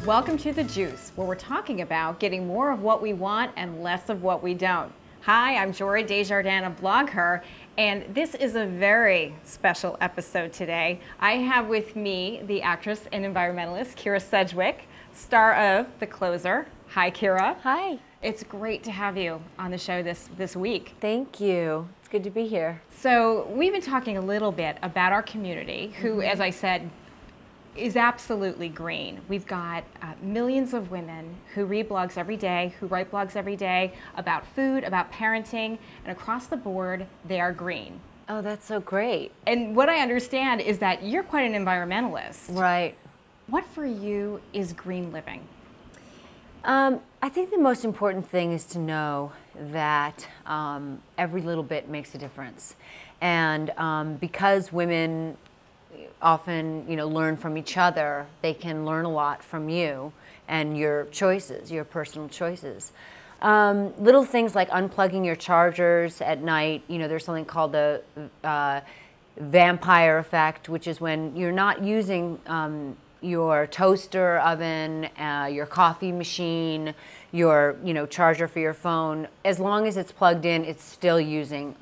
Welcome to The Juice, where we're talking about getting more of what we want and less of what we don't. Hi, I'm Jory Desjardins of Blog Her, and this is a very special episode today. I have with me the actress and environmentalist Kyra Sedgwick, star of The Closer. Hi, Kyra. Hi. It's great to have you on the show this week. Thank you. It's good to be here. So we've been talking a little bit about our community, who, as I said, is absolutely green. We've got millions of women who read blogs every day, who write blogs every day about food, about parenting, and across the board, they are green. Oh, that's so great. And what I understand is that you're quite an environmentalist. Right. What for you is green living? I think the most important thing is to know that every little bit makes a difference. And because women often, learn from each other, they can learn a lot from you and your choices, your personal choices. Little things like unplugging your chargers at night. There's something called the vampire effect, which is when you're not using your toaster oven, your coffee machine, your charger for your phone. As long as it's plugged in, it's still using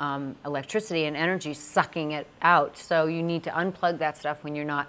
electricity and energy, sucking it out. So you need to unplug that stuff when you're not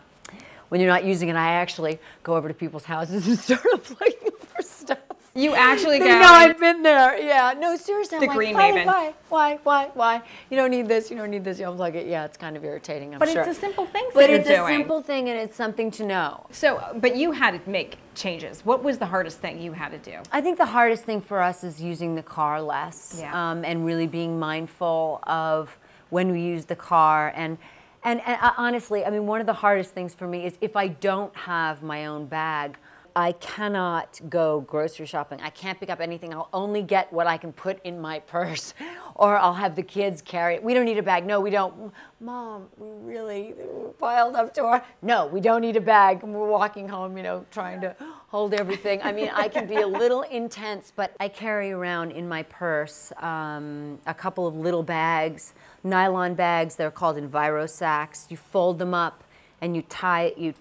using it. I actually go over to people's houses and start unplugging their stuff. You actually go? No, I've been there. Yeah. No, seriously. The green maven. Why? You don't need this. You don't need this. You unplug it. Yeah, it's kind of irritating, I'm sure. But it's a simple thing But you're it's doing. a simple thing, and it's something to know. So, but you had to make changes. What was the hardest thing you had to do? I think the hardest thing for us is using the car less, Yeah. and really being mindful of when we use the car. And honestly, I mean, one of the hardest things for me is if I don't have my own bag, I cannot go grocery shopping. I can't pick up anything. I'll only get what I can put in my purse, or I'll have the kids carry it. We don't need a bag. No, we don't. Mom, we're piled up to our... No, we don't need a bag. And we're walking home, trying to hold everything. I mean, I can be a little intense, but I carry around in my purse a couple of little bags, nylon bags. They're called Enviro sacks. You fold them up and you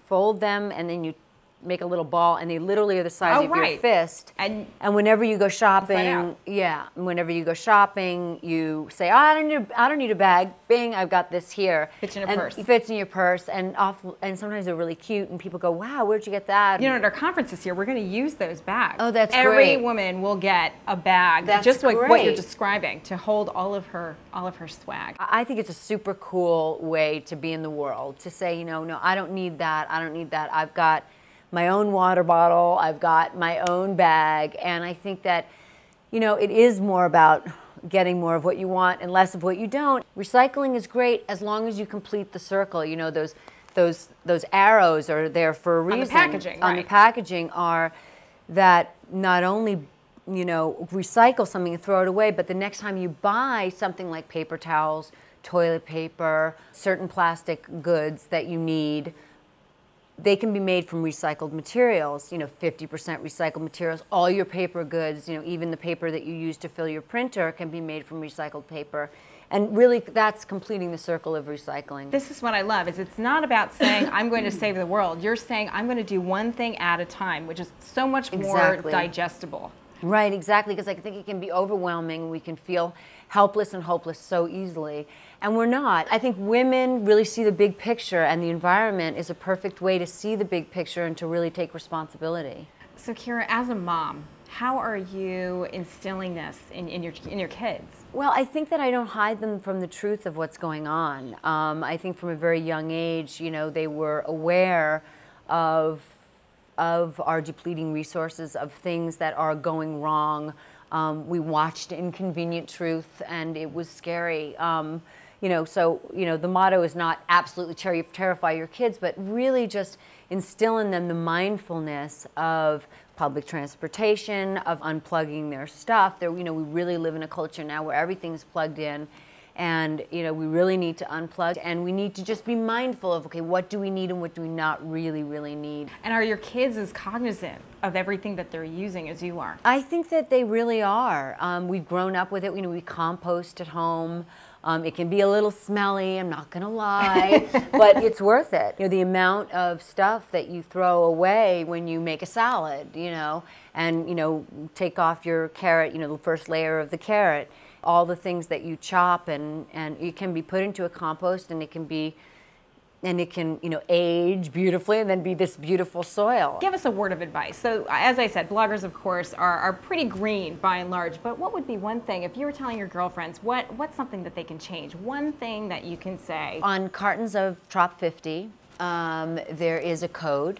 fold them, and then you make a little ball, and they literally are the size of your fist. And whenever you go shopping, whenever you go shopping, you say, "Oh, I don't need a bag. Bing, I've got this here." Fits in your purse. It fits in your purse, and sometimes they're really cute, and people go, "Wow, where'd you get that?" At our conference this year, we're going to use those bags. Oh, that's Every great. woman will get a bag, That's just like what you're great. describing, to hold all of her swag. I think it's a super cool way to be in the world, to say, no, I don't need that. I don't need that. I've got my own water bottle, I've got my own bag, and I think that, it is more about getting more of what you want and less of what you don't. Recycling is great as long as you complete the circle. Those arrows are there for a reason. On the packaging, On the packaging are that not only, recycle something and throw it away, but the next time you buy something like paper towels, toilet paper, certain plastic goods that you need, they can be made from recycled materials, 50% recycled materials. All your paper goods, even the paper that you use to fill your printer can be made from recycled paper. And really, that's completing the circle of recycling. This is what I love, is it's not about saying, I'm going to save the world. You're saying, I'm going to do one thing at a time, which is so much more digestible. Right, exactly, because I think it can be overwhelming. We can feel helpless and hopeless so easily, and we're not. I think women really see the big picture, and the environment is a perfect way to see the big picture and to really take responsibility. So Kyra, as a mom, how are you instilling this in your kids? Well, I think that I don't hide them from the truth of what's going on. I think from a very young age, they were aware of our depleting resources, of things that are going wrong. We watched Inconvenient Truth, and it was scary. The motto is not absolutely terrify your kids, but really just instill in them the mindfulness of public transportation, of unplugging their stuff. We really live in a culture now where everything's plugged in. And, we really need to unplug, and we need to just be mindful of, okay, what do we need and what do we not really, really need? And are your kids as cognizant of everything that they're using as you are? I think that they really are. We've grown up with it. We compost at home. It can be a little smelly, I'm not gonna lie, but it's worth it. You know, the amount of stuff that you throw away when you make a salad, you know, and, you know, take off your carrot, you know, the first layer of the carrot, all the things that you chop, and it can be put into a compost, and it can, you know, age beautifully and then be this beautiful soil. Give us a word of advice. So as I said, bloggers, of course, are pretty green by and large, but what would be one thing, if you were telling your girlfriends, what's something that they can change? One thing that you can say. On cartons of Trop 50, there is a code,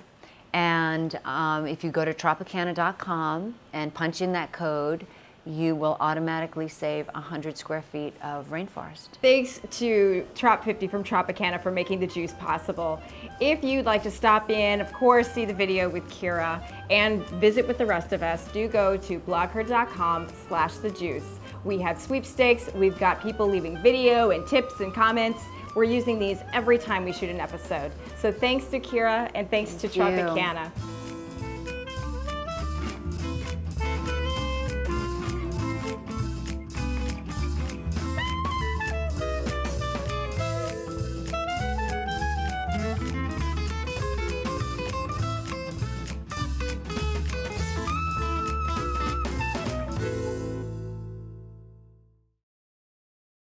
and if you go to Tropicana.com and punch in that code, you will automatically save 100 square feet of rainforest. Thanks to Trop 50 from Tropicana for making the juice possible. If you'd like to stop in, of course, see the video with Kira and visit with the rest of us, do go to blogher.com/thejuice. We have sweepstakes, we've got people leaving video and tips and comments. We're using these every time we shoot an episode. So thanks to Kira and thanks to Tropicana.